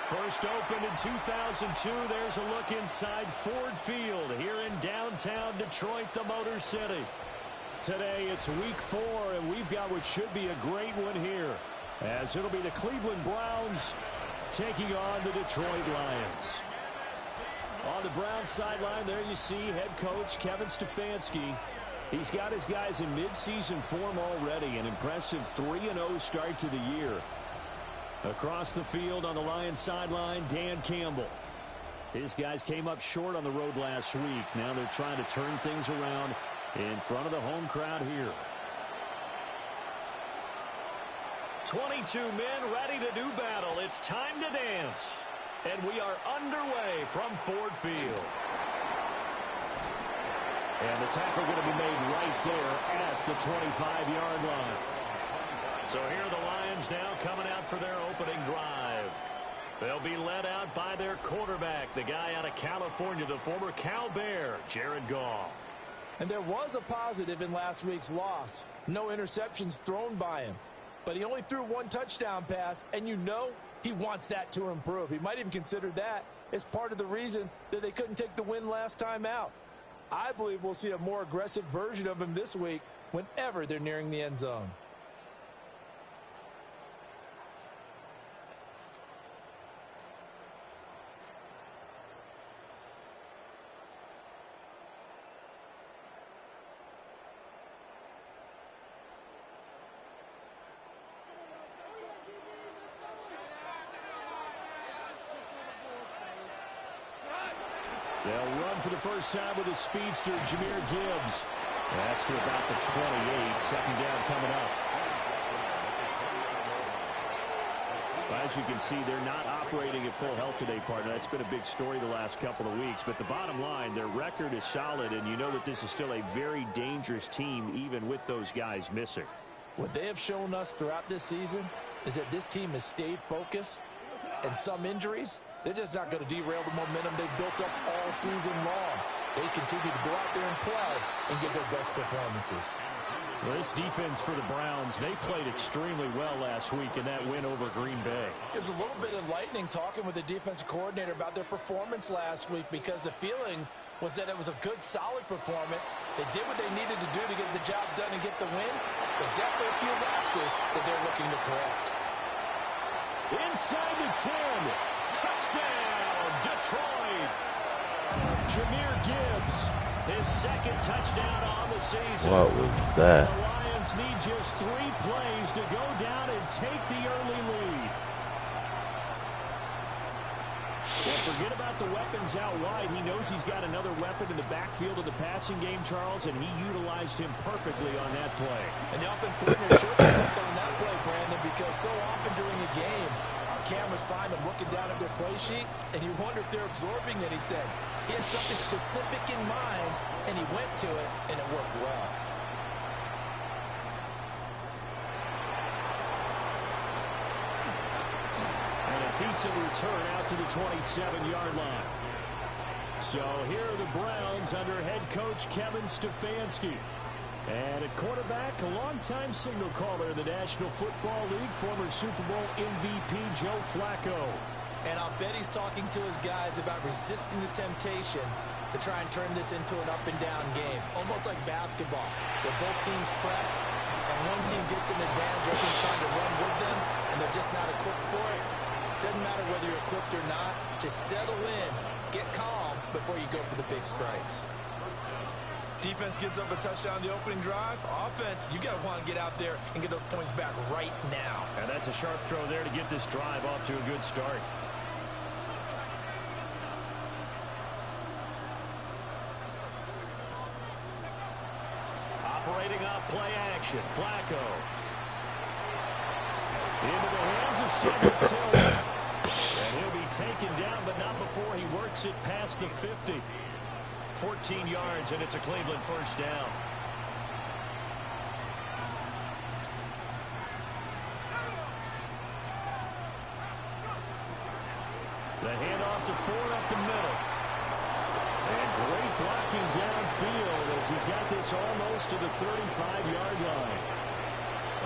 First opened in 2002. There's a look inside Ford Field here in downtown Detroit, the Motor City. Today it's week 4, and we've got what should be a great one here, as it'll be the Cleveland Browns taking on the Detroit Lions. On the Browns sideline, there you see head coach Kevin Stefanski. He's got his guys in midseason form already, an impressive 3-0 start to the year. Across the field on the Lions sideline, Dan Campbell. His guys came up short on the road last week. Now they're trying to turn things around in front of the home crowd here. 22 men ready to do battle. It's time to dance. And we are underway from Ford Field. And the tackle going to be made right there at the 25-yard line. So here are the Lions now coming out for their opening drive. They'll be led out by their quarterback, the guy out of California, the former Cal Bear, Jared Goff. And there was a positive in last week's loss. No interceptions thrown by him. But he only threw one touchdown pass, and you know he wants that to improve. He might even consider that as part of the reason that they couldn't take the win last time out. I believe we'll see a more aggressive version of him this week whenever they're nearing the end zone. They'll run for the first time with his speedster, Jahmyr Gibbs. That's to about the 28. Second down coming up. As you can see, they're not operating at full health today, partner. That's been a big story the last couple of weeks. But the bottom line, their record is solid, and you know that this is still a very dangerous team, even with those guys missing. What they have shown us throughout this season is that this team has stayed focused, and some injuries, they're just not going to derail the momentum they've built up all season long. They continue to go out there and play and give their best performances. Well, this defense for the Browns, they played extremely well last week in that win over Green Bay. It was a little bit enlightening talking with the defensive coordinator about their performance last week, because the feeling was that it was a good, solid performance. They did what they needed to do to get the job done and get the win, but definitely a few lapses that they're looking to correct. Inside the 10. Touchdown, Detroit. Jahmyr Gibbs, his second touchdown on the season. What was that? The Lions need just 3 plays to go down and take the early lead. Well, forget about the weapons out wide. He knows he's got another weapon in the backfield of the passing game, Charles, and he utilized him perfectly on that play. And the offense coordinator showed us something on that play, Brandon, because so often during a game, cameras find them looking down at their play sheets, and you wonder if they're absorbing anything. He had something specific in mind, and he went to it, and it worked well. And a decent return out to the 27-yard line. So here are the Browns under head coach Kevin Stefanski. And at quarterback, a longtime signal caller in the National Football League, former Super Bowl MVP Joe Flacco. And I'll bet he's talking to his guys about resisting the temptation to try and turn this into an up-and-down game, almost like basketball, where both teams press, and one team gets an advantage, other team's trying to run with them, and they're just not equipped for it. Doesn't matter whether you're equipped or not, just settle in, get calm before you go for the big strikes. Defense gives up a touchdown the opening drive. Offense, you got to want to get out there and get those points back right now. And that's a sharp throw there to get this drive off to a good start. Operating off play action, Flacco. Into the hands of Singleton. And he'll be taken down, but not before he works it past the 50. 14 yards, and it's a Cleveland first down. The handoff to Ford up the middle. And great blocking downfield as he's got this almost to the 35-yard line.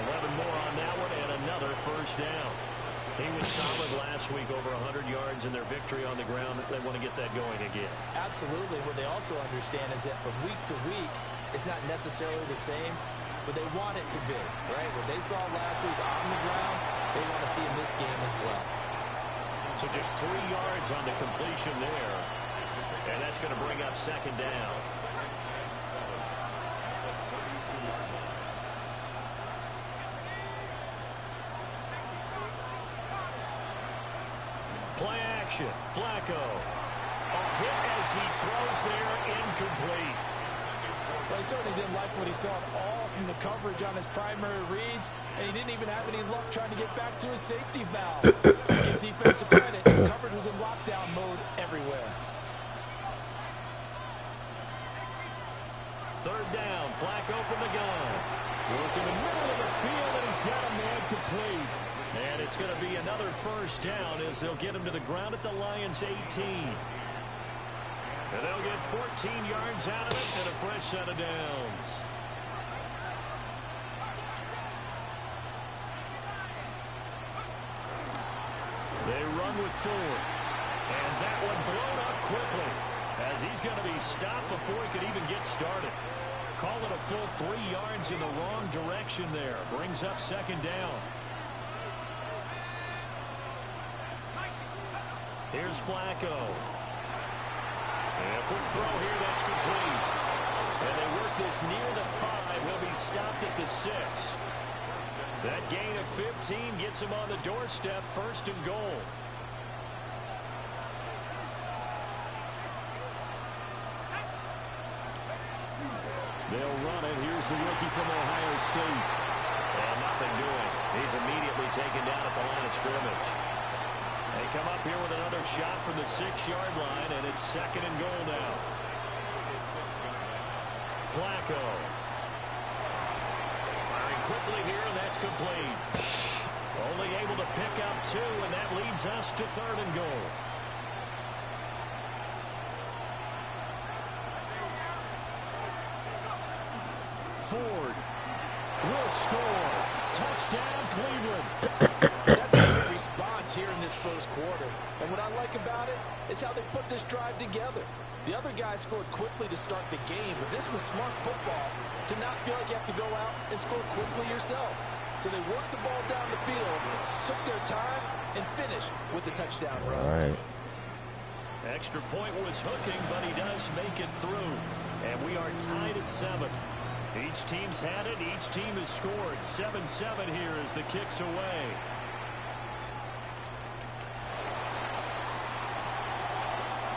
11 more on that one, and another first down. He was solid last week, over 100 yards in their victory on the ground. They want to get that going again. Absolutely. What they also understand is that from week to week, it's not necessarily the same, but they want it to be, right? What they saw last week on the ground, they want to see in this game as well. So just 3 yards on the completion there, and that's going to bring up second down. Play action. Flacco. A hit as he throws there, incomplete. Well, he certainly didn't like what he saw at all from the coverage on his primary reads, and he didn't even have any luck trying to get back to his safety valve. Give defensive credit. Coverage was in lockdown mode everywhere. Third down. Flacco from the gun. Work in the middle of the field, and he's got a man complete. And it's going to be another first down as they'll get him to the ground at the Lions' 18. And they'll get 14 yards out of it and a fresh set of downs. They run with Ford. And that one blown up quickly as he's going to be stopped before he could even get started. Call it a full 3 yards in the wrong direction there. Brings up second down. Here's Flacco. And a quick throw here, that's complete. And they work this near the 5. He'll be stopped at the 6. That gain of 15 gets him on the doorstep, first and goal. They'll run it. Here's the rookie from Ohio State. And nothing doing. He's immediately taken down at the line of scrimmage. They come up here with another shot from the 6-yard line, and it's second and goal now. Flacco. Firing quickly here, and that's complete. Only able to pick up 2, and that leads us to third and goal. Ford will score. Touchdown, Cleveland. That's a great response here in this first quarter. And what I like about it is how they put this drive together. The other guy scored quickly to start the game, but this was smart football to not feel like you have to go out and score quickly yourself. So they worked the ball down the field, took their time, and finished with the touchdown run. All right. Extra point was hooking, but he does make it through. And we are tied at 7. Each team's had it. Each team has scored. 7-7 here as the kick's away.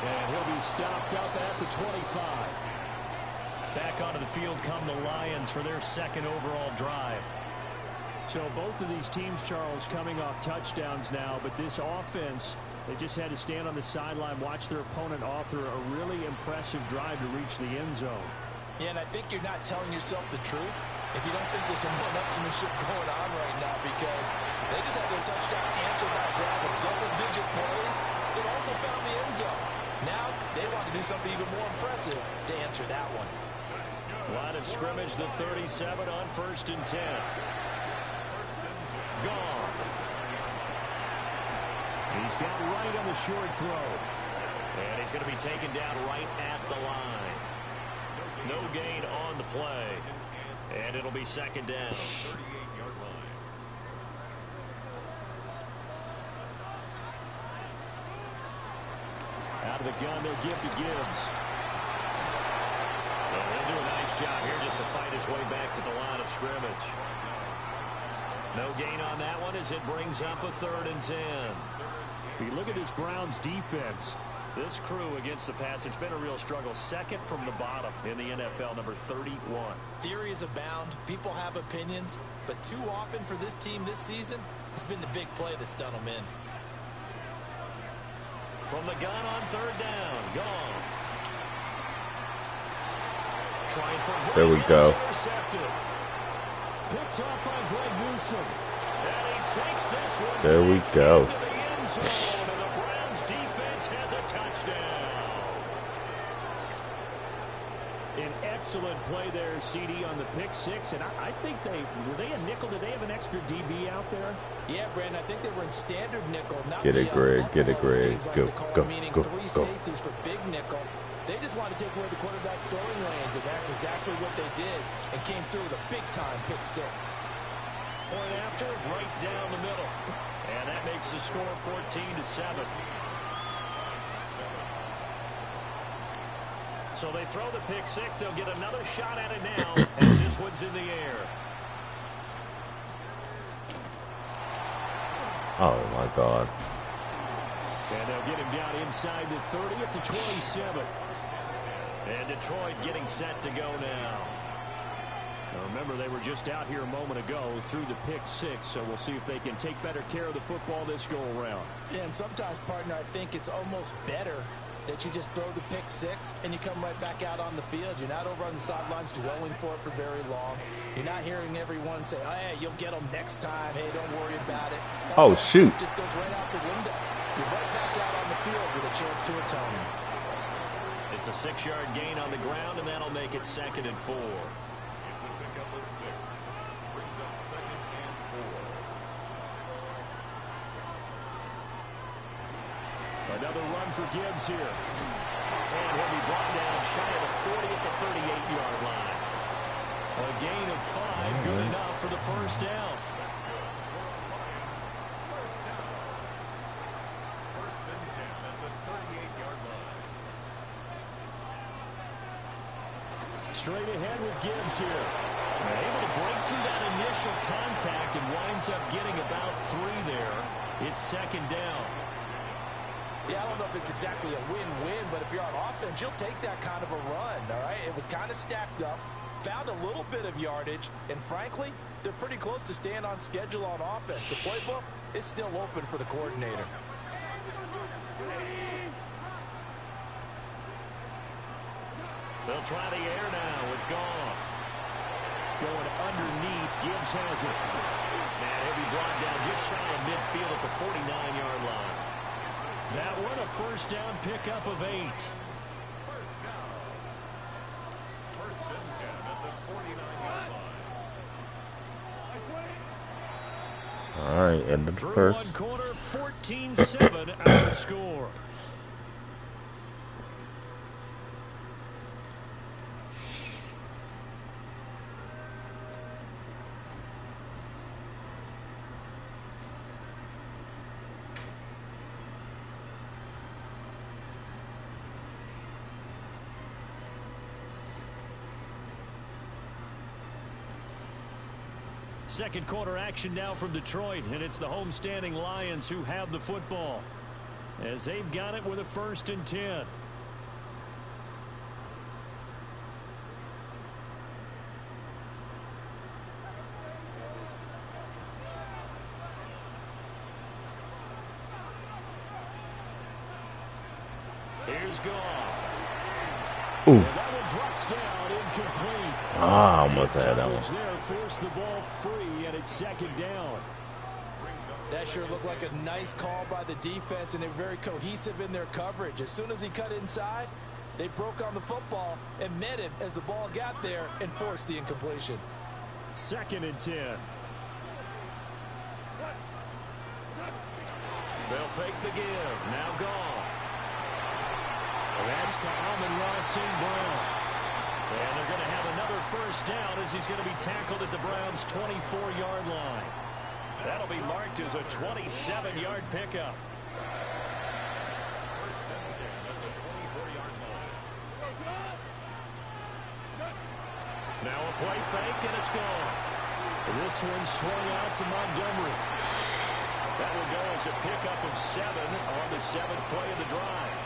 And he'll be stopped up at the 25. Back onto the field come the Lions for their second overall drive. So both of these teams, Charles, coming off touchdowns now, but this offense, they just had to stand on the sideline, watch their opponent author a really impressive drive to reach the end zone. Yeah, and I think you're not telling yourself the truth if you don't think there's some one-upsmanship going on right now, because they just had their touchdown answered by a drive of double-digit plays that also found the end zone. Now they want to do something even more impressive to answer that one. Line of scrimmage, the 37 on 1st and 10. Gone. He's got right on the short throw. And he's going to be taken down right at the line. No gain on the play. And it'll be second down. 38-yard line. Out of the gun, they'll give to Gibbs. Well, he'll do a nice job here just to fight his way back to the line of scrimmage. No gain on that one as it brings up a 3rd and 10. You look at this Browns defense. This crew against the pass, it's been a real struggle. Second from the bottom in the NFL, number 31. Theories abound. People have opinions. But too often for this team this season, it's been the big play that's done them in. From the gun on 3rd down. Gone. Trying for There we go. Picked off by Greg Newsome. And he takes this one. There we go. Into the end zone, and the Browns defense has a touchdown. An Excellent play there, CD, on the pick six. And I think were they a nickel? Did they have an extra DB out there? Yeah, Brandon, I think they were in standard nickel. Not Get it, Greg. Get it, Greg. Go, go, meaning go, three go. safeties for big nickel. They just want to take away the quarterback's throwing lanes, and that's exactly what they did and came through with a big-time pick six. Point after, right down the middle. And that makes the score 14-7. So they throw the pick six. They'll get another shot at it now as this one's in the air. Oh, my God. And they'll get him down inside the 30 at the 27. And Detroit getting set to go now. Now remember, they were just out here a moment ago through the pick six, so we'll see if they can take better care of the football this go-around. Yeah, and sometimes, partner, I think it's almost better that you just throw the pick six and you come right back out on the field. You're not over on the sidelines dwelling for it for very long. You're not hearing everyone say, oh, hey, you'll get them next time. Hey, don't worry about it. Oh, shoot. It just goes right out the window. You're right back out on the field with a chance to atone. It's a 6-yard gain on the ground, and that'll make it 2nd and 4. It's a pickup of 6. Brings up 2nd and 4. Another run for Gibbs here. And he'll be brought down shy of the 40 at the 38-yard line. A gain of 5, good enough for the first down. First and 10 at the 38-yard line. Straight ahead with Gibbs here. Able to break through that initial contact and winds up getting about 3 there. It's 2nd down. Yeah, I don't know if it's exactly a win-win, but if you're on offense, you'll take that kind of a run, all right? It was kind of stacked up, found a little bit of yardage, and frankly, they're pretty close to staying on schedule on offense. The playbook is still open for the coordinator. They'll try the air now with Goff. Going underneath, Gibbs has it. And he'll be brought down just shy of midfield at the 49-yard line. That one a first down pickup of 8. First down. First and 10 at the 49-yard line. All right, end of the Through first. one quarter, 14-7 our score. Second quarter action now from Detroit, and it's the homestanding Lions who have the football as they've got it with a 1st and 10. Here's Goff. Ooh. That one drops down, incomplete. Ah, almost had that one. There, force the ball free, and it's 2nd down. That sure looked like a nice call by the defense, and they're very cohesive in their coverage. As soon as he cut inside, they broke on the football and met it as the ball got there and forced the incompletion. 2nd and 10. They'll fake the give. Now Goff. That's to Amon-Ra St. Brown. And they're going to have another first down as he's going to be tackled at the Browns' 24-yard line. That'll be marked as a 27-yard pickup. First and 10 at the 24-yard line. Now a play fake, and it's gone. This one swung out to Montgomery. That will go as a pickup of 7 on the 7th play of the drive.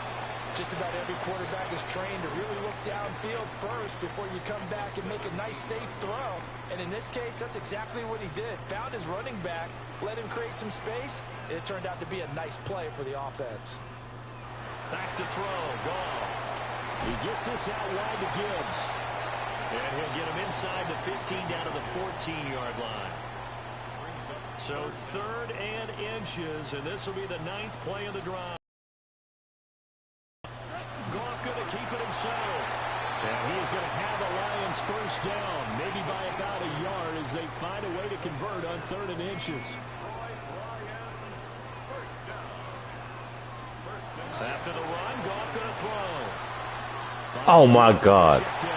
Just about every quarterback is trained to really look downfield first before you come back and make a nice, safe throw. And in this case, that's exactly what he did. Found his running back, let him create some space, and it turned out to be a nice play for the offense. Back to throw, Goff. He gets this out wide to Gibbs. And he'll get him inside the 15 down to the 14-yard line. So 3rd and inches, and this will be the 9th play of the drive. Goff going to keep it himself. And he is going to have the Lions first down, maybe by about a yard as they find a way to convert on 3rd and inches. After the run, Goff going to throw. Oh my God. And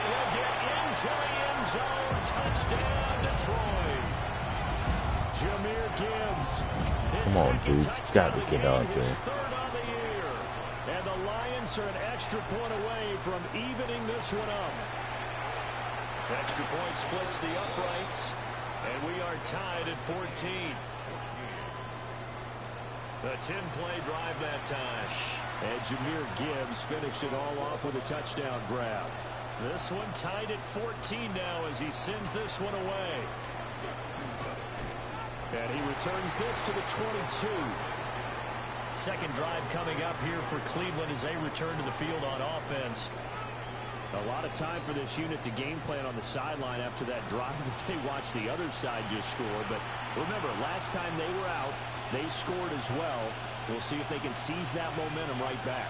he'll get into the end zone. Touchdown, Detroit. Jahmyr Gibbs. Come on, dude. You got to get out there. 3rd on the year. And the Lions are an extra point away from evening this one up. Extra point splits the uprights. And we are tied at 14. A 10-play drive that time. And Jahmyr Gibbs finished it all off with a touchdown grab. This one tied at 14 now as he sends this one away. And he returns this to the 22. Second drive coming up here for Cleveland as they return to the field on offense. A lot of time for this unit to game plan on the sideline after that drive that they watched the other side just score. But remember, last time they were out, they scored as well. We'll see if they can seize that momentum right back.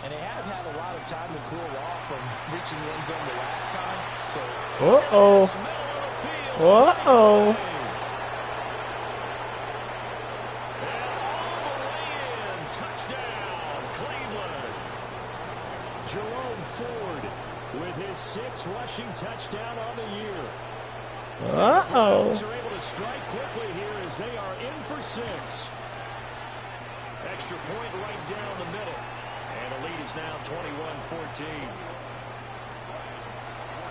And they have had a lot of time to cool off from reaching the end zone the last time. So, touchdown, Cleveland. Jerome Ford with his 6th rushing touchdown on the year. The Lions are able to strike quickly here as they are in for 6. Extra point right down the middle. And the lead is now 21-14.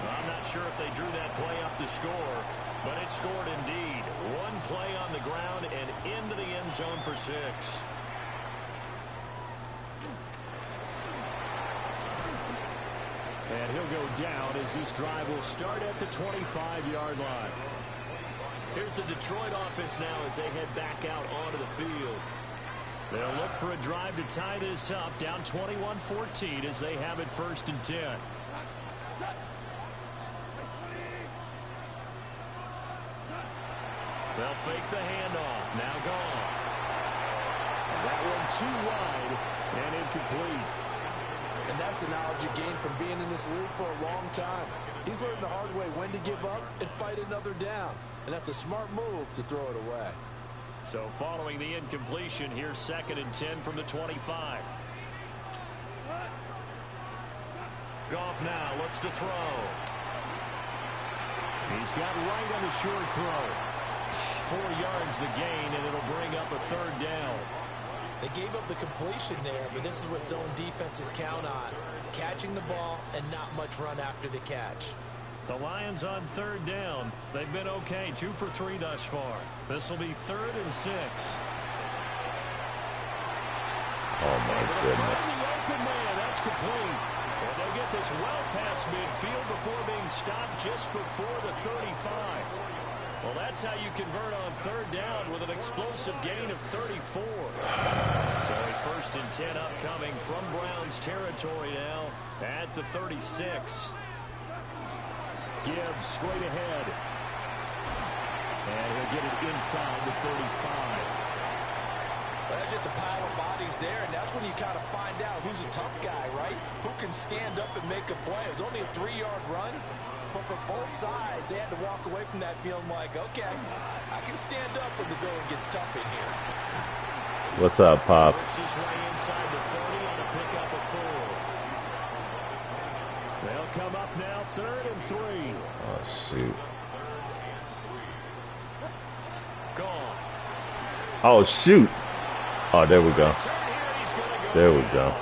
I'm not sure if they drew that play up to score, but it scored indeed. One play on the ground and into the end zone for 6. And he'll go down as this drive will start at the 25-yard line. Here's the Detroit offense now as they head back out onto the field. They'll look for a drive to tie this up, down 21-14 as they have it 1st and 10. They'll fake the handoff. Now Goff. That one too wide and incomplete. And that's the knowledge you gain from being in this league for a long time. He's learned the hard way when to give up and fight another down. And that's a smart move to throw it away. So following the incompletion, here's 2nd and 10 from the 25. Goff now looks to throw. He's got right on the short throw. 4 yards the gain, and it'll bring up a 3rd down. They gave up the completion there, but this is what zone defenses count on. Catching the ball and not much run after the catch. The Lions on 3rd down. They've been okay, 2 for 3 thus far. This will be 3rd and 6. Oh my goodness. The open man, that's complete. And they'll get this well past midfield before being stopped just before the 35. Well, that's how you convert on 3rd down with an explosive gain of 34. So a 1st and 10 upcoming from Browns territory now at the 36. Gibbs straight ahead. And he'll get it inside the 35. Well, that's just a pile of bodies there, and that's when you kind of find out who's a tough guy, right? Who can stand up and make a play. It was only a 3-yard run, but for both sides, they had to walk away from that feeling like, okay, I can stand up when the going gets tough in here. What's up, Pops? Works his way inside the 30 on a pickup of 4. They'll come up now 3rd and 3. Oh, shoot. Gone. Oh, shoot. Oh, there we go. There we go.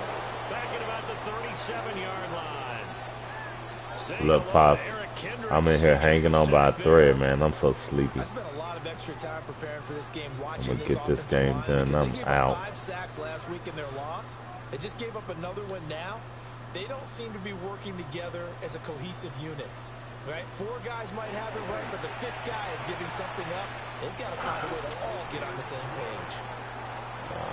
Back at about the 37-yard line. Look, Pops, I'm in here hanging on by a thread, man. I'm so sleepy. I spent a lot of extra time preparing for this game, watching I'm gonna get this game done. I'm out. 5 sacks last week in their loss. They just gave up another one now. They don't seem to be working together as a cohesive unit. Right? 4 guys might have it right, but the 5th guy is giving something up. They've got to find a way to all get on the same page.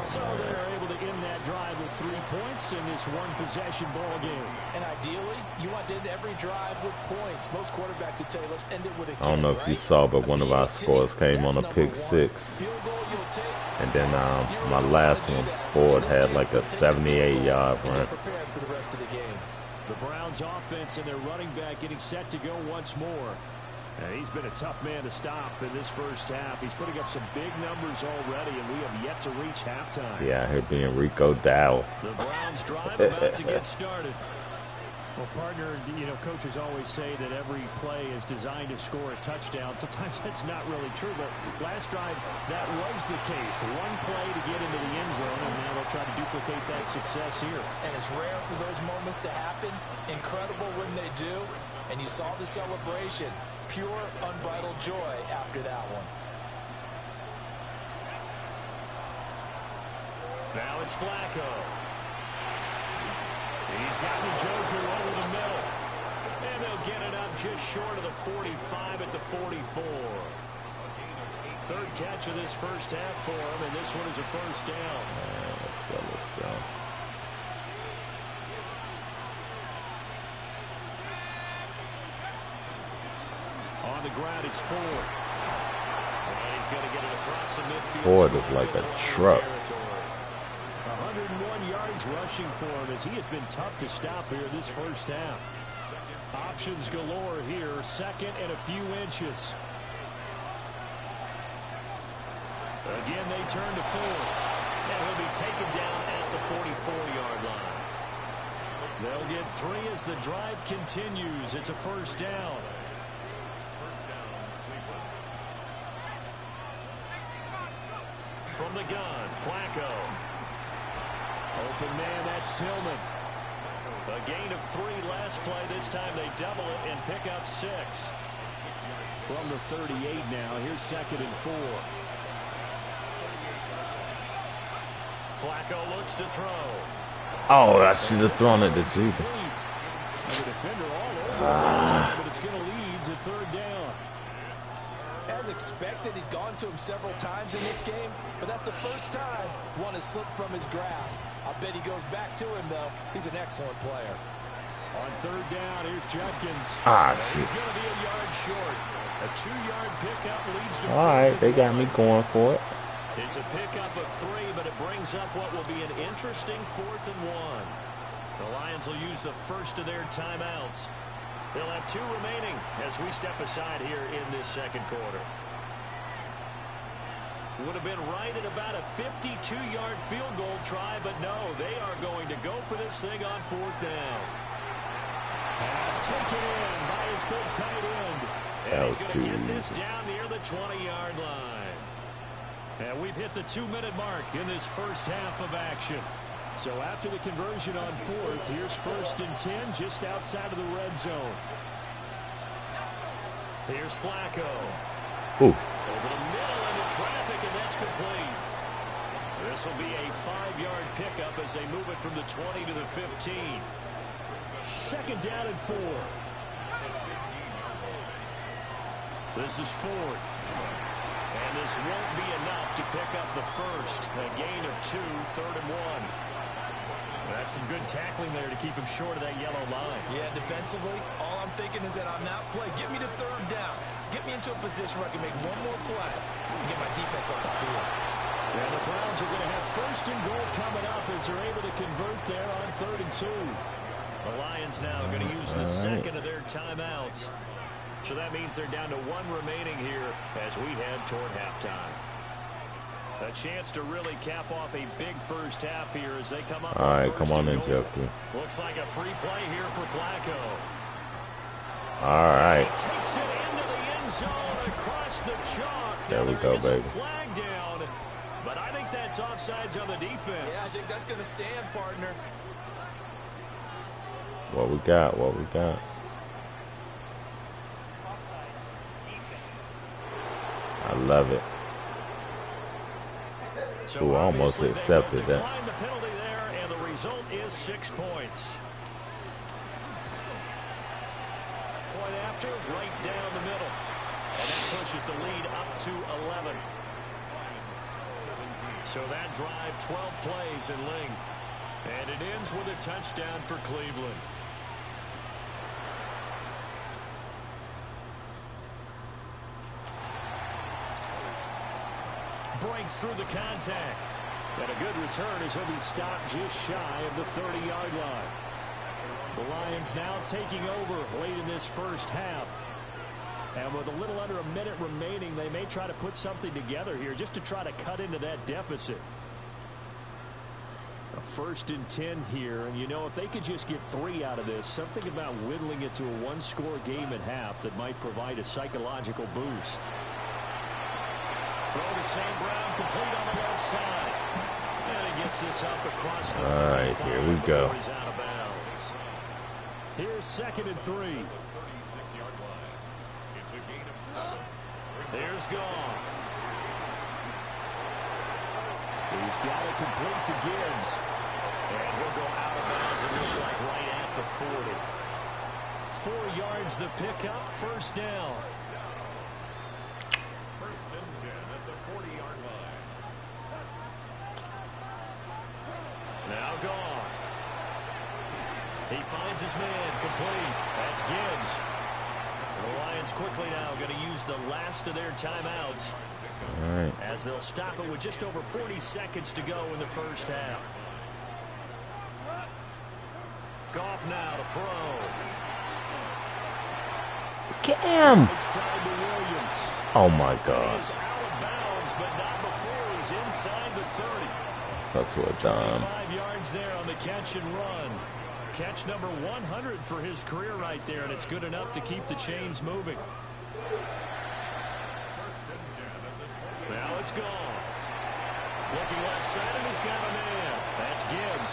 So they're able to end that drive with 3 points in this one-possession ball game. And ideally, you want to end every drive with points. Most quarterbacks would tell you, let's end it with a kick, I don't know if you saw, but one of our scores came on a pick 6. And then my last one, Ford had like a 78-yard run. Prepared for the rest of the game. The Browns offense and their running back getting set to go once more. And he's been a tough man to stop in this first half. He's putting up some big numbers already, and we have yet to reach halftime. Yeah, here being Rico Dow. The Browns drive about to get started. Well, partner, you know, coaches always say that every play is designed to score a touchdown. Sometimes that's not really true, but last drive, that was the case. One play to get into the end zone, and now they'll try to duplicate that success here. And it's rare for those moments to happen. Incredible when they do. And you saw the celebration. Pure, unbridled joy after that one. Now it's Flacco. He's got the Joker over the middle. And they'll get it up just short of the 45 at the 44. Third catch of this first half for him, and this one is a first down. Let's go. On the ground, it's Ford. And he's going to get it across the midfield. Ford is like a truck. 101 yards rushing for him as he has been tough to stop here this first half. Options galore here. Second and a few inches. Again, they turn to Ford. And he'll be taken down at the 44-yard line. They'll get 3 as the drive continues. It's a first down. From the gun, Flacco. Open man, that's Tillman. A gain of 3 last play. This time they double it and pick up 6. From the 38 now, here's 2nd and 4. Flacco looks to throw. Oh, I should have thrown it to Judah. The defender all over time, but it's going to lead to 3rd down. As expected, he's gone to him several times in this game, but that's the first time one has slipped from his grasp. I bet he goes back to him, though. He's an excellent player. On 3rd down, here's Judkins. Shit. He's going to be a yard short. A 2-yard pickup leads to 4th. All right, they got me going for it. It's a pickup of 3, but it brings up what will be an interesting 4th and 1. The Lions will use the first of their timeouts. They'll have 2 remaining as we step aside here in this second quarter. Would have been right at about a 52-yard field goal try, but no, they are going to go for this thing on 4th down. Pass taken in by his big tight end. And he's going to get this down near the 20-yard line. And we've hit the 2-minute mark in this first half of action. So after the conversion on 4th, here's 1st and 10 just outside of the red zone. Here's Flacco. Ooh. Over the middle into traffic, and that's complete. This will be a 5-yard pickup as they move it from the 20 to the 15. 2nd down and 4. This is Ford. And this won't be enough to pick up the first. A gain of 2, 3rd and 1. That's some good tackling there to keep him short of that yellow line. Yeah, defensively, all I'm thinking is that on that play, get me to 3rd down. Get me into a position where I can make one more play and get my defense off the field. And the Browns are going to have 1st and goal coming up as they're able to convert there on 3rd and 2. The Lions now going to use the 2nd of their timeouts. So that means they're down to 1 remaining here as we head toward halftime. A chance to really cap off a big first half here as they come up. All right, come on in, Jeffrey. Looks like a free play here for Flacco. All right. He takes it into the end zone across the chalk. There we go, baby. Flag down, but I think that's offsides on the defense. Yeah, I think that's going to stand, partner. What we got? What we got? I love it. So Ooh, I almost accepted that. The penalty there, and the result is 6 points. Point after, right down the middle. And that pushes the lead up to 11. So that drive, 12 plays in length. And it ends with a touchdown for Cleveland. Breaks through the contact. And a good return as he'll be stopped just shy of the 30-yard line. The Lions now taking over late in this first half. And with a little under a minute remaining, they may try to put something together here just to try to cut into that deficit. A 1st and 10 here, and you know, if they could just get 3 out of this, something about whittling it to a one-score game at half that might provide a psychological boost. Throw to St. Brown, complete on the left side. And he gets this up across the 35 here we go. He's out of bounds. Here's 2nd and 3. 36-yard line. It's a gain of 7. There's Goff. He's got it complete to Gibbs. And he'll go out of bounds, it looks like right at the 40. 4 yards the pickup, 1st down. 1st and 10 at the 40-yard line. Now Goff. He finds his man, complete. That's Gibbs. The Lions quickly now going to use the last of their timeouts. All right. As they'll stop it with just over 40 seconds to go in the first half. Goff now to throw. Cam. Outside to Williams. Oh my He God. is out of bounds, but not before he's inside the 30. That's what done. 5 yards there on the catch and run. Catch number 100 for his career right there, and it's good enough to keep the chains moving. Now it's gone. Looking left side, and he's got a man. That's Gibbs.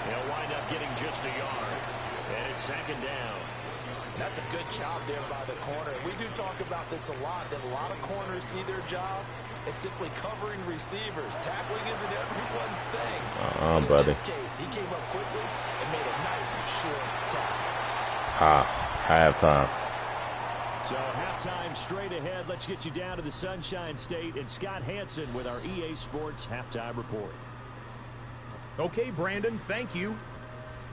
He'll wind up getting just a yard. And it's 2nd down. That's a good job there by the corner. We do talk about this a lot, that a lot of corners see their job as simply covering receivers. Tackling isn't everyone's thing. Buddy. In this case, he came up quickly and made a nice short tackle. Halftime. So halftime straight ahead. Let's get you down to the Sunshine State and Scott Hansen with our EA Sports halftime report. Okay, Brandon, thank you.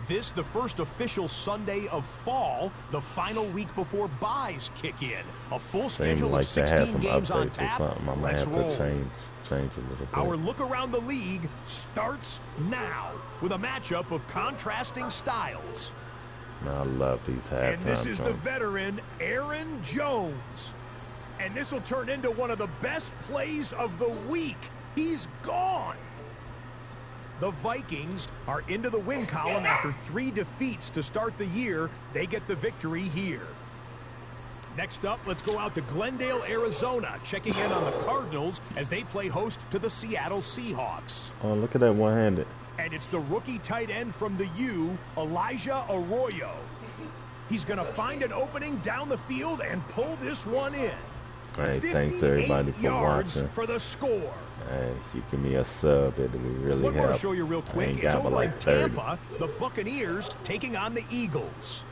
This, the first official Sunday of fall, the final week before buys kick in. A full schedule like of 16 games on or tap. something. I might Let's have roll. to change a little bit. Our look around the league starts now with a matchup of contrasting styles. I love these halftime. And this is the songs. veteran, Aaron Jones. And this will turn into one of the best plays of the week. He's gone. The Vikings are into the win column after 3 defeats to start the year. They get the victory here. Next up, let's go out to Glendale, Arizona, checking in on the Cardinals as they play host to the Seattle Seahawks. Oh, look at that one-handed. And it's the rookie tight end from the U, Elijah Arroyo. He's going to find an opening down the field and pull this one in. Hey, thanks everybody for yards watching. for the score. Hey, if you give me a sub, it would really One more to help. show you real I quick. ain't It's got but over like in 30. Tampa, the Buccaneers taking on the Eagles.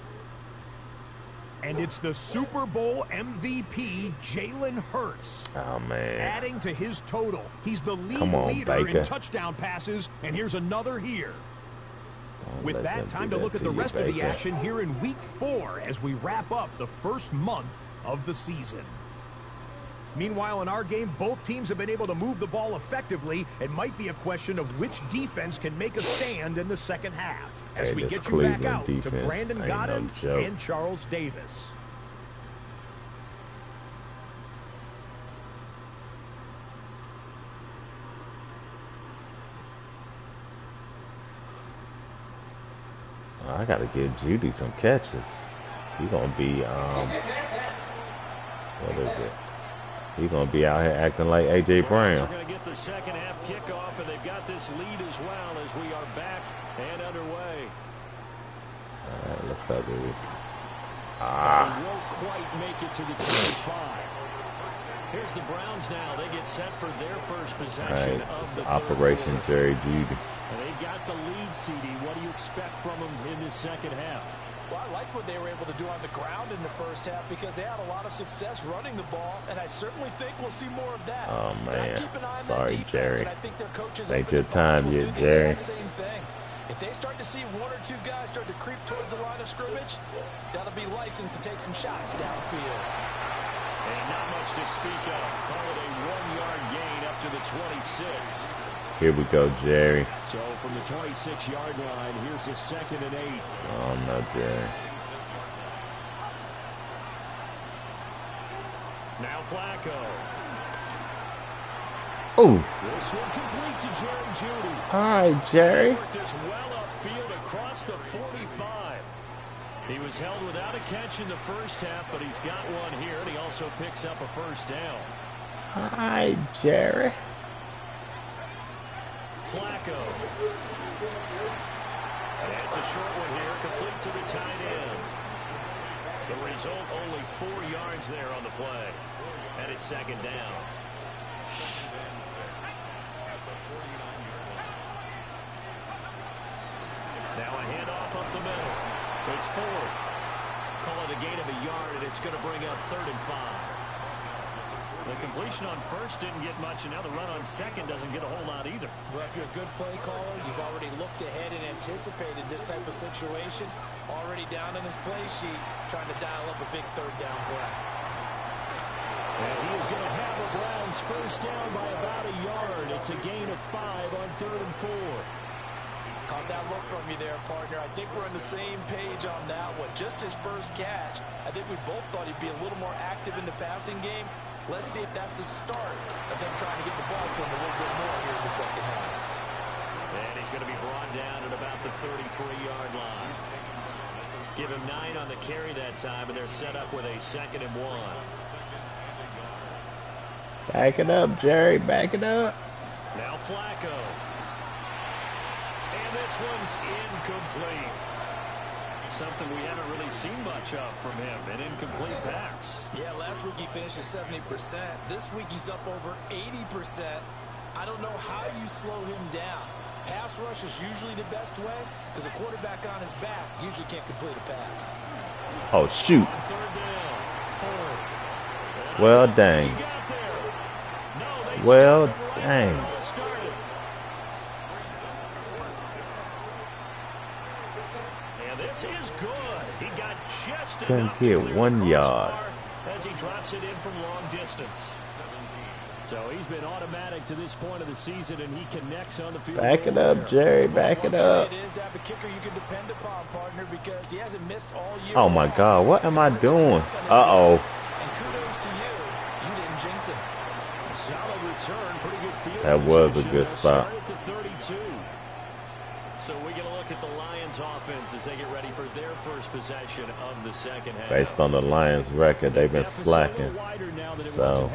And it's the Super Bowl MVP, Jalen Hurts. Oh, man. Adding to his total. He's the league Come on, leader Baker. in touchdown passes, and here's another here. Don't With let them that, do time to that look at the you, rest of the Baker. action here in Week 4 as we wrap up the first month of the season. Meanwhile, in our game, both teams have been able to move the ball effectively. It might be a question of which defense can make a stand in the second half. As Hey, we this get you back Cleveland out to defense Brandon ain't no Godden joke. and Charles Davis. I gotta get Judy some catches. He gonna be what is it? He gonna be out here acting like AJ Brown. We're going to get the second half kickoff, and they've got this lead as well as we are back and underway. All right, let's go, baby. They won't quite make it to the 25. Here's the Browns now. They get set for their first All possession right, of it's the third Operation quarter. Jerry Judy. And they got the lead, CD. What do you expect from them in this second half? Well, I like what they were able to do on the ground in the first half because they had a lot of success running the ball, and I certainly think we'll see more of that. Oh, But I man. keep an eye on Sorry, that defense, Jerry. and I think their coaches Ain't up in your the box time will yet, do the Jerry. exact same thing. If they start to see 1 or 2 guys start to creep towards the line of scrimmage, that'll be licensed to take some shots downfield. And not much to speak of. Call it a 1-yard gain up to the 26. Here we go, Jerry. So from the 26-yard line, here's a 2nd and 8. Oh, no, Jerry. Now Flacco. Oh. This one complete to Jerry Jeudy. Hi, Jerry. Worked this well upfield across the 45. He was held without a catch in the first half, but he's got one here, and he also picks up a first down. Hi, Jerry. Flacco. And it's a short one here, complete to the tight end. The result, only 4 yards there on the play. And it's 2nd down. Now a handoff up the middle. It's Ford. Call it a gain of a yard, and it's going to bring up 3rd and 5. The completion on first didn't get much, and now the run on second doesn't get a whole lot either. Well, if you're a good play caller, you've already looked ahead and anticipated this type of situation. Already down in his play sheet, trying to dial up a big 3rd down play. And he is going to have the Browns first down by about a yard. It's a gain of 5 on 3rd and 4. Caught that look from you there, partner. I think we're on the same page on that one. Just his first catch. I think we both thought he'd be a little more active in the passing game. Let's see if that's the start of them trying to get the ball to him a little bit more here in the second half. And he's going to be brought down at about the 33-yard line. Give him 9 on the carry that time, and they're set up with a 2nd and 1. Back it up, Jerry. Back it up. Now Flacco. And this one's incomplete. Something we haven't really seen much of from him, an incomplete pass. Yeah, last week he finished at 70%. This week he's up over 80%. I don't know how you slow him down. Pass rush is usually the best way because a quarterback on his back usually can't complete a pass. Oh, shoot. 3rd down, 4. Well, dang. Well, dang. This is good. He got just Couldn't enough to get clear 1 the yard. crossbar as he drops it in from long distance. So he's been automatic to this point of the season, and he connects on the field. Back it up, Jerry. Back it up. It is to have a kicker you can depend upon, partner, because he hasn't missed all year. Oh, my God. What am I doing? Uh-oh. And kudos to you. You didn't jinx him. Solid return. Pretty good field That was a position. good They'll spot. start at the 32. So we get a look at the Lions offense as they get ready for their first possession of the second half. Based on the Lions' record, they've been slacking. So,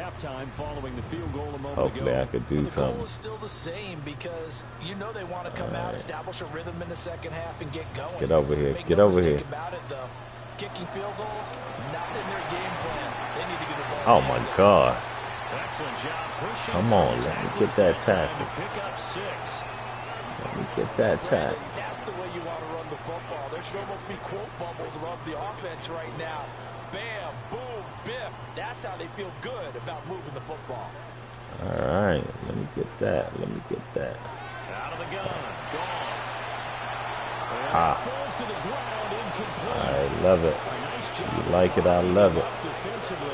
hopefully I could do The something. goal is still the same because you know they want to come out, establish a rhythm in the second half, and get going. Get over here. Make Get no over mistake here. about it, though. Kicking field goals, not in their game plan. They need to get the ball. Oh, my God. Excellent job pushing. Come on, let me get that tackle. To pick up 6. Let me get that tackle. That's the way you want to run the football. There should almost be quote bubbles above the offense right now. Bam, boom, biff. That's how they feel good about moving the football. All right. Let me get that. Let me get that. Out of the gun. Goff. Ah. Falls to the ground, incomplete. I love it. Nice job. You like it, I love it. Defensively,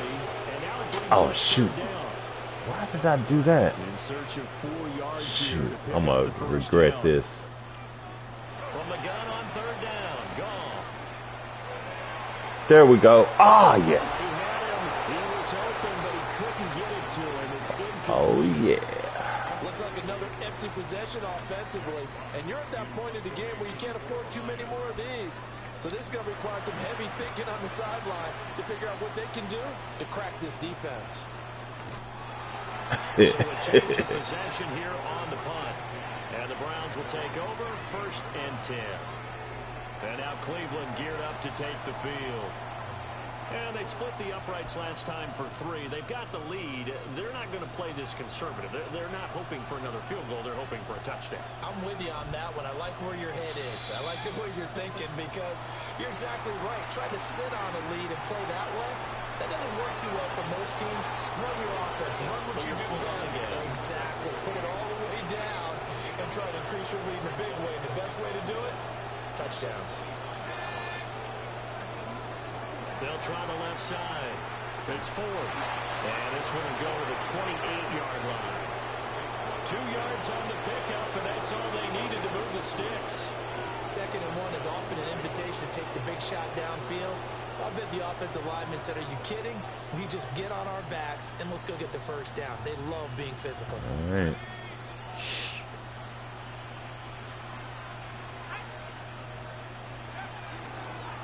and now it brings Oh, up shoot. 3rd down. Why did I do that? In search of 4 yards here Shoot. to pick I'm up going the to first regret down. this. From the gun on 3rd down. Goff. There we go. Ah, yes. He had him. He was open, but he couldn't get it to him. It's incomplete. Oh, yeah. Looks like another empty possession offensively. And you're at that point in the game where you can't afford too many more of these. So this is going to require some heavy thinking on the sideline to figure out what they can do to crack this defense. So a change of possession here on the punt. And the Browns will take over 1st and 10. And now Cleveland geared up to take the field. And they split the uprights last time for 3. They've got the lead. They're not going to play this conservative. They're not hoping for another field goal. They're hoping for a touchdown. I'm with you on that one. I like where your head is. I like the way you're thinking because you're exactly right. Trying to sit on a lead and play that way, that doesn't work too well for most teams. Run your offense. Run what you do best. Exactly. Put it all the way down and try to increase your lead in a big way. The best way to do it, touchdowns. They'll try the left side. It's Ford. And this one will go to the 28-yard line. 2 yards on the pickup, and that's all they needed to move the sticks. 2nd and 1 is often an invitation to take the big shot downfield. I bet the offensive linemen said, are you kidding? We just get on our backs and let's go get the first down. They love being physical. All right.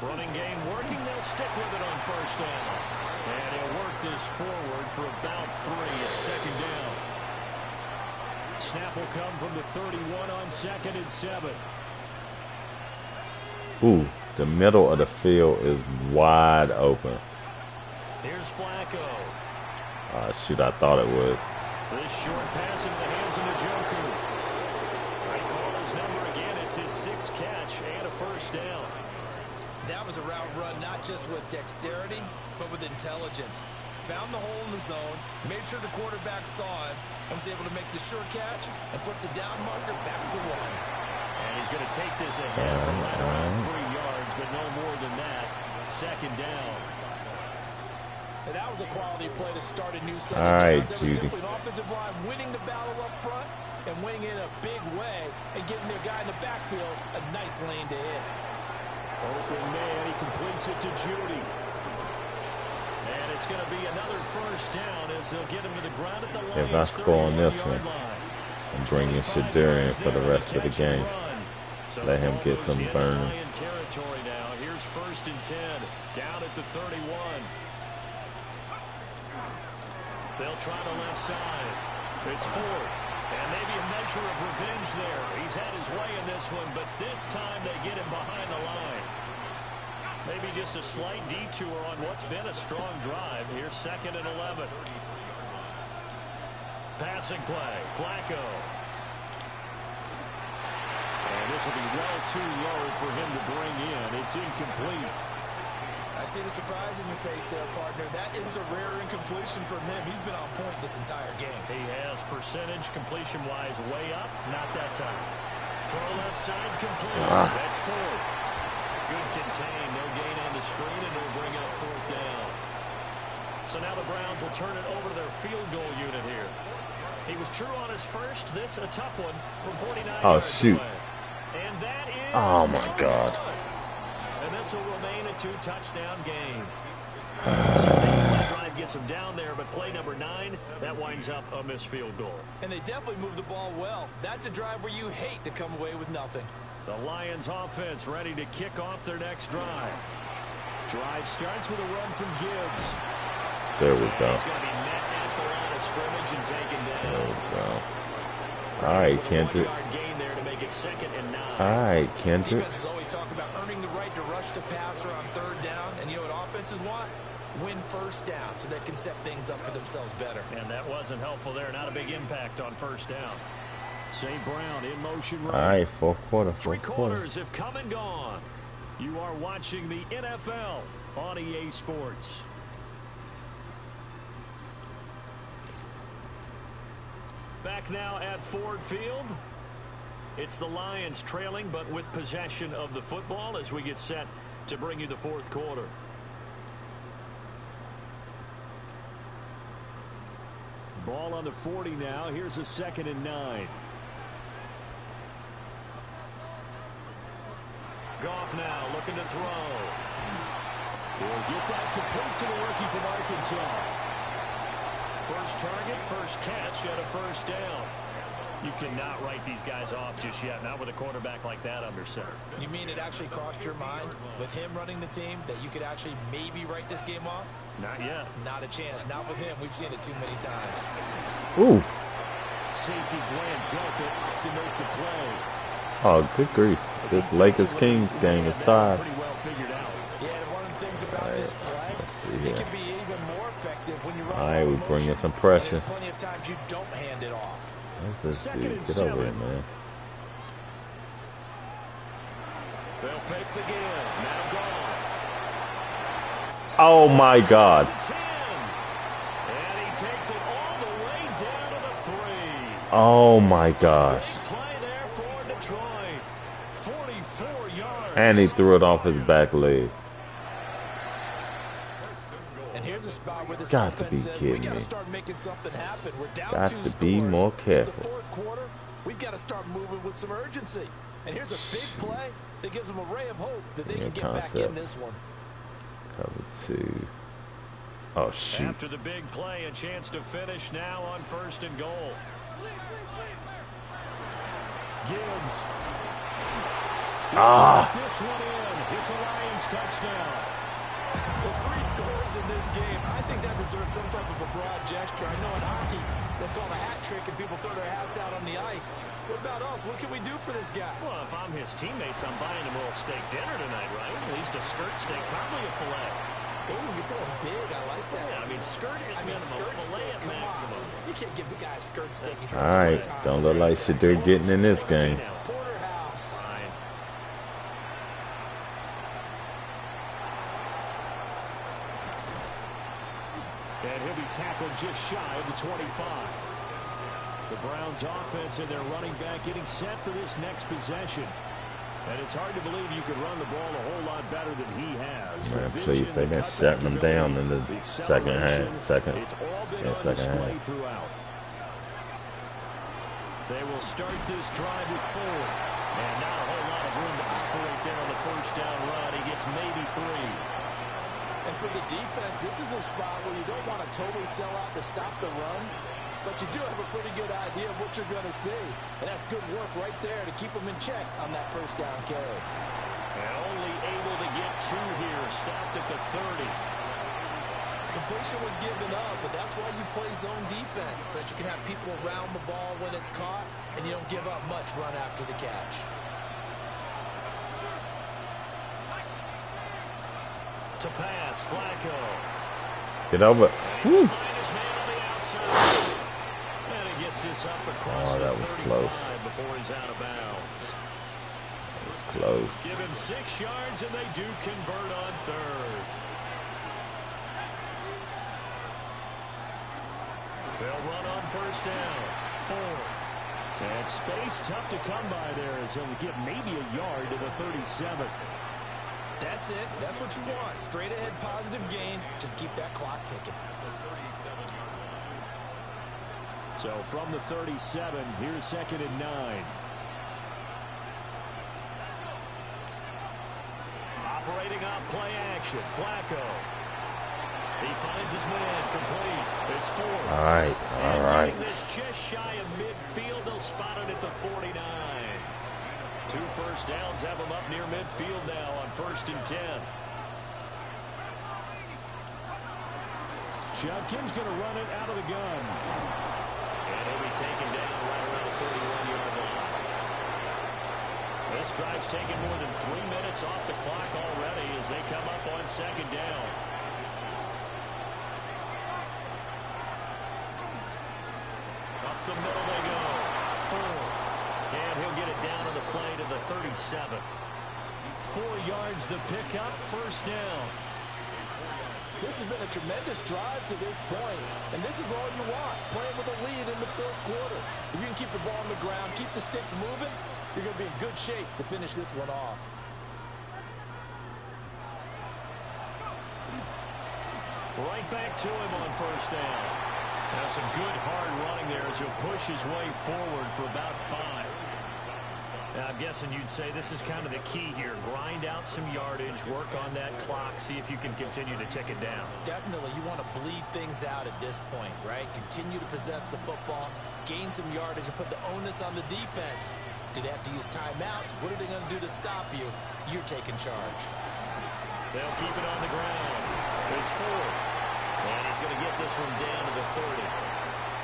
Running game working. They'll stick with it on 1st down. And he'll work this forward for about 3 at 2nd down. Snap will come from the 31 on 2nd and 7. Ooh, the middle of the field is wide open. Here's Flacco. Shoot, I thought it was. This short pass into the hands of Njoku. They call his number again. It's his 6th catch and a 1st down. That was a route run not just with dexterity, but with intelligence. Found the hole in the zone, made sure the quarterback saw him, and was able to make the sure catch and flip the down marker back to 1. And he's going to take this ahead for right around 3 yards, but no more than that. 2nd down. And that was a quality play to start a new set. All right, That was Judy. simply an offensive line winning the battle up front and winning in a big way and giving their guy in the backfield a nice lane to hit. Open man, he completes it to Judy. And it's going to be another 1st down as they'll get him to the ground at the line. If I score on this one, I'm bringing Shadur in for the rest of the game. Let him get some burn. Territory now. Here's 1st and 10. Down at the 31. They'll try the left side. It's Ford. And maybe a measure of revenge there. He's had his way in this one, but this time they get him behind the line. Maybe just a slight detour on what's been a strong drive. Here's 2nd and 11. Passing play. Flacco. And this will be well too low for him to bring in. It's incomplete. I see the surprise in your face there, partner. That is a rare incompletion from him. He's been on point this entire game. He has percentage completion-wise way up. Not that time. Throw left side complete. That's Ford. Good contain. No gain on the screen, and it'll bring up 4th down. So now the Browns will turn it over to their field goal unit here. He was true on his first. This a tough one from 49 yards shoot. away. And that is Oh, my God. And this will remain a 2-touchdown game. So the drive gets him down there, but play number 9, that winds up a missed field goal. And they definitely moved the ball well. That's a drive where you hate to come away with nothing. The Lions offense ready to kick off their next drive. Drive starts with a run from Gibbs. There we go. He's going to be met at the line of scrimmage and taken down. There we go. All right, Kendrick. 1-yard gain there to make it 2nd and 9. All right, Kendrick. Defenses always talk about earning the right to rush the passer on 3rd down. And you know what offenses want? Win 1st down so they can set things up for themselves better. And that wasn't helpful there. Not a big impact on 1st down. St. Brown in motion. All right, 4th quarter. 3 4th quarter. quarters have come and gone. You are watching the NFL on EA Sports. Back now at Ford Field. It's the Lions trailing, but with possession of the football as we get set to bring you the 4th quarter. Ball on the 40 now. Here's a 2nd and 9. Goff now looking to throw. Will get that complete to the rookie from Arkansas. First target, first catch at a 1st down. You cannot write these guys off just yet, not with a quarterback like that under center. You mean it actually crossed your mind with him running the team that you could actually maybe write this game off? Not yet. Not a chance. Not with him. We've seen it too many times. Ooh. Safety Grant dealt it to make the play. Oh, good grief. This Lakers-Kings game is tied. Pretty well figured out. Yeah, and one of the things about this play, Let's see it here. can be even more effective when you run All right, all we motion. bring in some And pressure. there's plenty of times you don't hand it off. What's this 2nd dude? and Get over here, 7. man. They'll fake the give. Now Goff. Oh, my God. 10. And he takes it all the way down to the 3. Oh, my gosh. Big play there for Detroit. 44 yards. And he threw it off his back leg. And here's a spot where this Got to be offense says, we kidding got to me. start making something happen. We're down Got 2 to scores. be more It's careful. the fourth quarter. We've got to start moving with some urgency. And here's a big play that gives them a ray of hope that they can get back in this one. Cover 2. Oh, shoot. After the big play, a chance to finish now on 1st and goal. Gibbs. This one in. It's a Lions touchdown. With 3 scores in this game, I think that deserves some type of a broad gesture. I know in hockey, that's called a hat trick and people throw their hats out on the ice. What about us? What can we do for this guy? Well, if I'm his teammates, I'm buying him a little steak dinner tonight, right? At least a skirt steak, probably a filet. Oh, you're throwing big. I like that. Yeah, I mean, skirt at minimum, skirt filet steak, at come maximum. on. You can't give the guy a skirt steak. All right. Don't look like Shadur getting in this game. Porterhouse. Fine. And he'll be tackled just shy of the 25. The Browns offense and their running back getting set for this next possession. And it's hard to believe you could run the ball a whole lot better than he has. Man, please, they've been shutting them down in the second half. It's all been on display throughout. They will start this drive with 4. And not a whole lot of room to operate there on the first down run. He gets maybe 3. And for the defense, this is a spot where you don't want to totally sell out to stop the run, but you do have a pretty good idea of what you're going to see. And that's good work right there to keep them in check on that first down carry. And only able to get 2 here. Stopped at the 30. Completion was given up, but that's why you play zone defense, so that you can have people around the ball when it's caught, and you don't give up much run after the catch. To pass, Flacco. Get over. Woo. And he gets this up across that the was 35 close. before he's out of bounds. That was close. Give him 6 yards, and they do convert on 3rd. They'll run on 1st down. 4. And space tough to come by there as he'll get maybe a yard to the 37. That's it. That's what you want. Straight ahead positive gain. Just keep that clock ticking. So from the 37, here's 2nd and 9. Operating off play action. Flacco. He finds his man complete. It's 4. All right. All right. This just shy of midfield. They'll spot it at the 49. 2 first downs have him up near midfield now on 1st and 10. Judkins going to run it out of the gun. And he'll be taken down right around the 41-yard line. This drive's taken more than 3 minutes off the clock already as they come up on 2nd down. Up the middle they go. 4. And he'll get it down on the play to the 37. 4 yards the pickup, 1st down. This has been a tremendous drive to this point, and this is all you want, playing with a lead in the 4th quarter. If you can keep the ball on the ground, keep the sticks moving, you're going to be in good shape to finish this one off. Right back to him on 1st down. Now some good hard running there as he'll push his way forward for about 5. Now, I'm guessing you'd say this is kind of the key here. Grind out some yardage, work on that clock, see if you can continue to tick it down. Definitely, you want to bleed things out at this point, right? Continue to possess the football, gain some yardage, and put the onus on the defense. Do they have to use timeouts? What are they going to do to stop you? You're taking charge. They'll keep it on the ground. It's 4. And he's going to get this one down to the 30.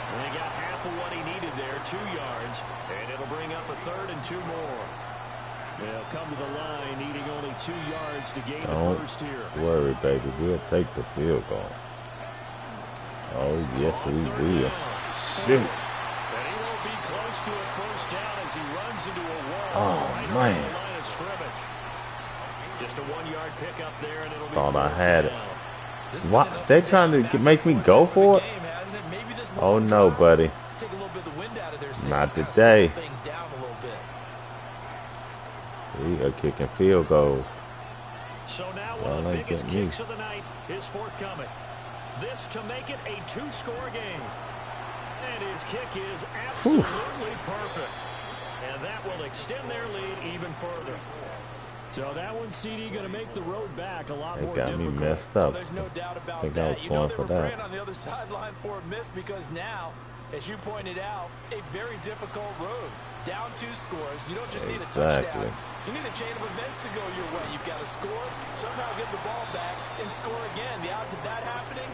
And he got half of what he needed there, 2 yards. And it'll bring up a 3rd and 2 more. They'll come to the line, needing only 2 yards to gain the 1st here. Don't worry, baby. We'll take the field goal. Oh, yes, we will. Shoot. And he won't be close to a 1st down as he runs into a wall right man. on the line of scrimmage. Just a 1-yard pickup there, and it'll be Thought I 4th had it. down. What? They trying to make me go for it? Oh, no, buddy. Take a little bit of the wind out of their sails, Not kinda today. slow things down a little bit. We are kicking field goals. So now Well, one of the they biggest get me. kicks of the night is forthcoming. This to make it a two-score game. And his kick is absolutely perfect. And that will extend their lead even further. So that one, CD, going to make the road back a lot more difficult. It got me messed up. There's no doubt about I think I was that. going They for were that. praying on the other sideline for a miss because now, as you pointed out, a very difficult road. Down 2 scores. You don't just need a touchdown. You need a chain of events to go your way. You've got to score, somehow get the ball back, and score again. The odds of that happening,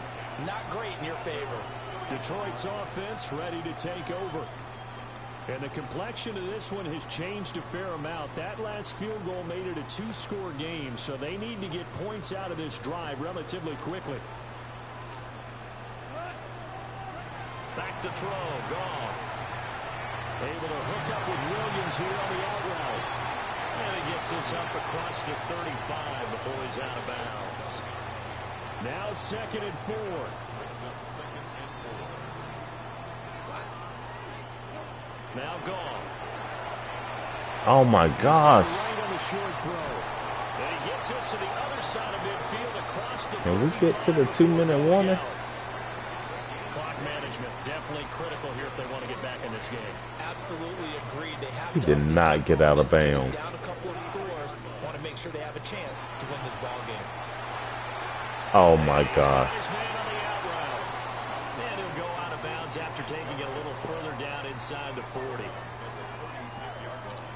not great in your favor. Detroit's offense ready to take over. And the complexion of this one has changed a fair amount. That last field goal made it a 2-score game, so they need to get points out of this drive relatively quickly. Back to throw. Goff. Able to hook up with Williams here on the out route. And he gets this up across the 35 before he's out of bounds. Now 2nd and 4. Now Goff. Oh my gosh. Right on the short throw. And he gets this to the other side of midfield across the Can we get to the 2-minute warning? Clock management definitely critical here if they want to get back in this game. Absolutely agreed. They have He to did up the not tempo get out of in this case. bounds. Down a couple of scores. Want to make sure they have a chance to win this ball game. Oh my gosh. His man on the out route. And he'll go out of bounds after taking it a little further down inside the 40.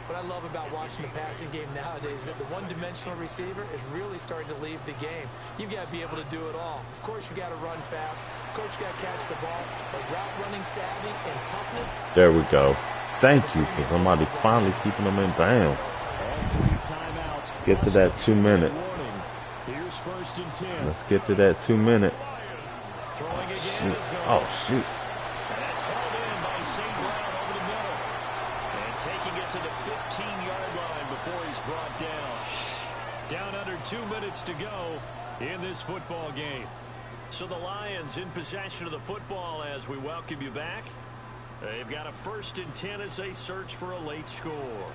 What I love about watching the passing game nowadays is that the one-dimensional receiver is really starting to leave the game. You've got to be able to do it all. Of course, you got to run fast. Of course, you got to catch the ball. But route running savvy and toughness. There we go. Thank you for somebody finally keeping them in bounds. All 3 timeouts. Let's get to that 2-minute. Here's 1st and 10. Let's get to that 2-minute. Throwing again is going. Oh, shoot. And that's hauled in by St. Brown over the middle. And taking it to the 15-yard line before he's brought down. Down under 2 minutes to go in this football game. So the Lions in possession of the football as we welcome you back. They've got a 1st and 10 as they search for a late score.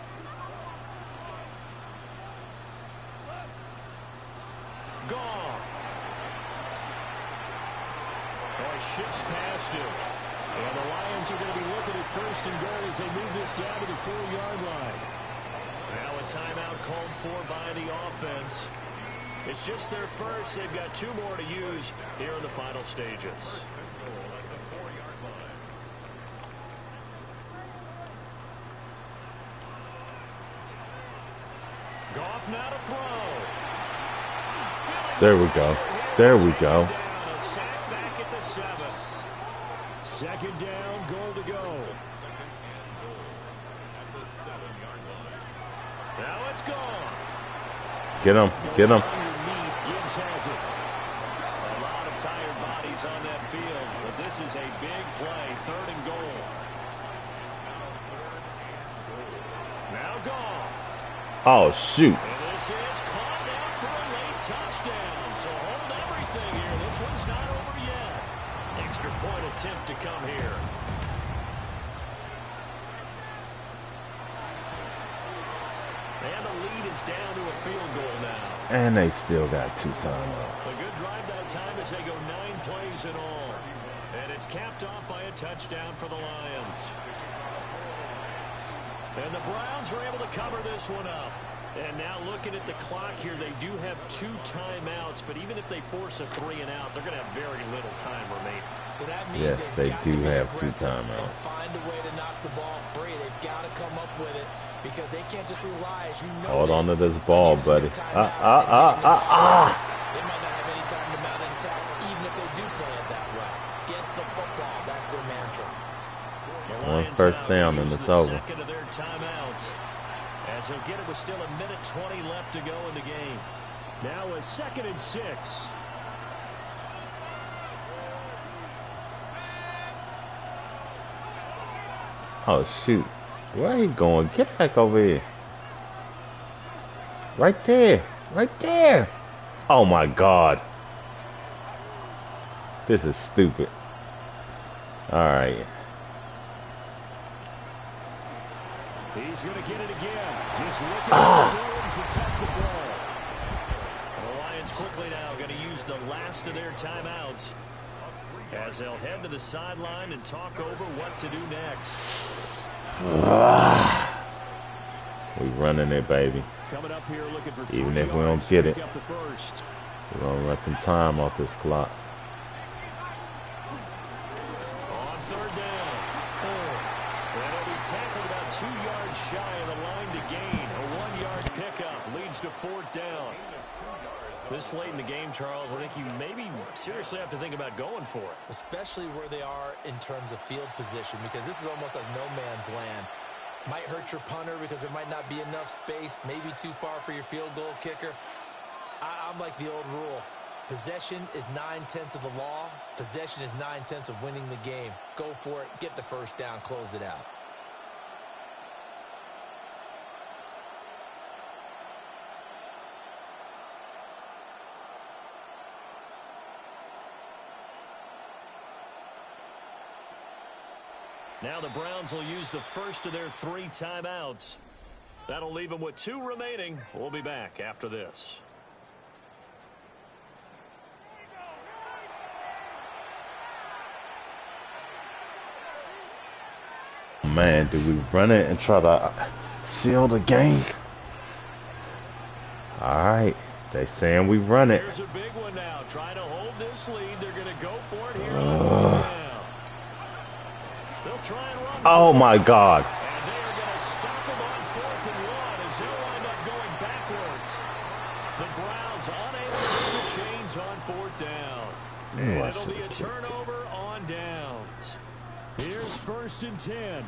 Goff. Boy, shifts past him. And the Lions are going to be looking at 1st and goal as they move this down to the 4-yard line. Now a timeout called for by the offense. It's just their first. They've got 2 more to use here in the final stages. Goff now to throw. There we go. There we go. A sack back at the 7. 2nd down, goal to go. Now it's Goff. Get him. Get him. Underneath, Gibbs has it. A lot of tired bodies on that field, but this is a big play. 3rd and goal. Now Goff. Oh, shoot. And this is caught down for a late touchdown. So hold everything here. This one's not over yet. Extra point attempt to come here. And the lead is down to a field goal now. And they still got 2 timeouts. A good drive that time as they go 9 plays in all. And it's capped off by a touchdown for the Lions. And the Browns are able to cover this one up. And now looking at the clock here, they do have 2 timeouts, but even if they force a 3 and out, they're going to have very little time remaining. So that means Yes, they do have 2 aggressive and timeouts. find a way to knock the ball free. They've got to come up with it because they can't just rely, as you know. Hold on to this ball, buddy. They might not have any time to mount an attack, even if they do play it that way. Get the football. That's their mantra. One first down and it's over. Second of their timeouts. As he'll get it with still 1:20 left to go in the game. Now a 2nd and 6. Oh, shoot. Where are you going? Get back over here. Right there. Right there. Oh, my God. This is stupid. All right. He's going to get it again. Just looking forward and protect the ball. The Lions quickly now going to use the last of their timeouts as they'll head to the sideline and talk over what to do next. We running it, baby. Coming up here looking for Even if we don't get it, we're going to run some time off this clock. On third down, 4. They'll be tackled about 2 yards shy of the line to gain. A 1-yard pickup leads to 4th down. This late in the game, Charles, I think you maybe seriously have to think about going for it. Especially where they are in terms of field position, because this is almost like no man's land. Might hurt your punter because there might not be enough space, maybe too far for your field goal kicker. I'm like the old rule. Possession is 9/10 of the law. Possession is 9/10 of winning the game. Go for it, get the first down, close it out. Now the Browns will use the first of their 3 timeouts. That'll leave them with 2 remaining. We'll be back after this. Man, do we run it and try to seal the game? All right, they saying we run it. Here's a big one now. Trying to hold this lead. They're going to go for it here on 4th down. They'll try and run. Oh my God. And they are going to stop him on 4th and 1 as they'll wind up going backwards. The Browns unable to move the chains on 4th down. Man, it'll be a turnover on downs. Here's 1st and 10.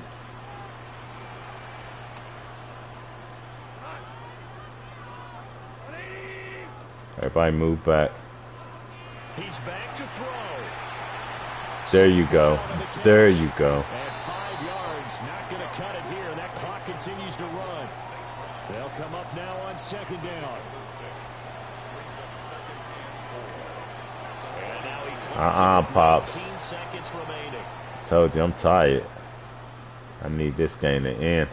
Everybody move back. He's back to throw. There you go. There you go. At 5 yards, not going to cut it here. That clock continues to run. They'll come up now on 2nd down. And now he Pops. 15 seconds remaining. Told you I'm tired. I need this game to end.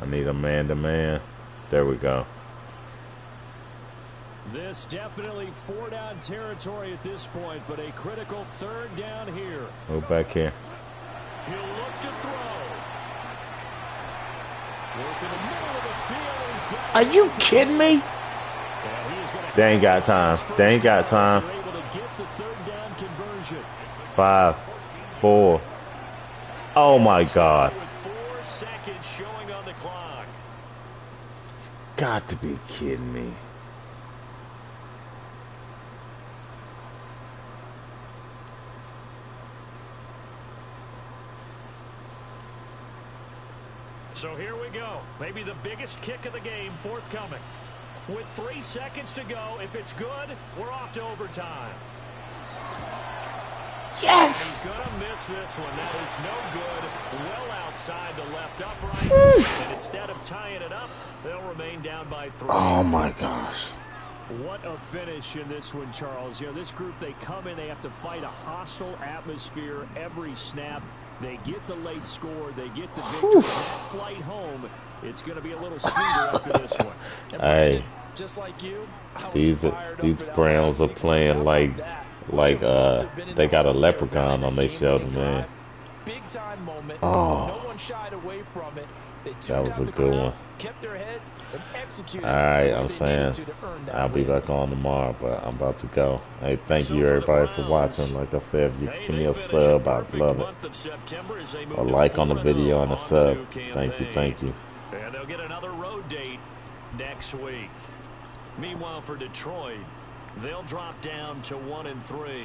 I need a man-to-man. There we go. This definitely 4-down territory at this point, but a critical 3rd down here. Move back here. He'll look to throw. Work in the middle of the field. He's got Are you kidding me? They ain't got time. They ain't got time. 5, 4. Oh my God. With 4 seconds showing on the clock. Got to be kidding me. So here we go. Maybe the biggest kick of the game forthcoming. With 3 seconds to go, if it's good, we're off to overtime. Yes! He's going to miss this one. That is no good. Well outside the left upright. And instead of tying it up, they'll remain down by 3. Oh my gosh. What a finish in this one, Charles. You know, this group, they come in, they have to fight a hostile atmosphere every snap. They get the late score, they get the victory. That flight home, it's going to be a little sweeter after this one. Hey, Just like you, these Browns are playing like they got a leprechaun on their shoulder, man. Big time moment. Oh. No one shied away from it. That was a good one. Kept their heads and executed. All right, I'm saying I'll be back on tomorrow, but I'm about to go. Hey, thank you everybody for watching. Like I said, if you can give me a sub, I'd love it. A like on the video and a sub. Thank you, thank you. And they'll get another road date next week. Meanwhile, for Detroit, they'll drop down to 1-3.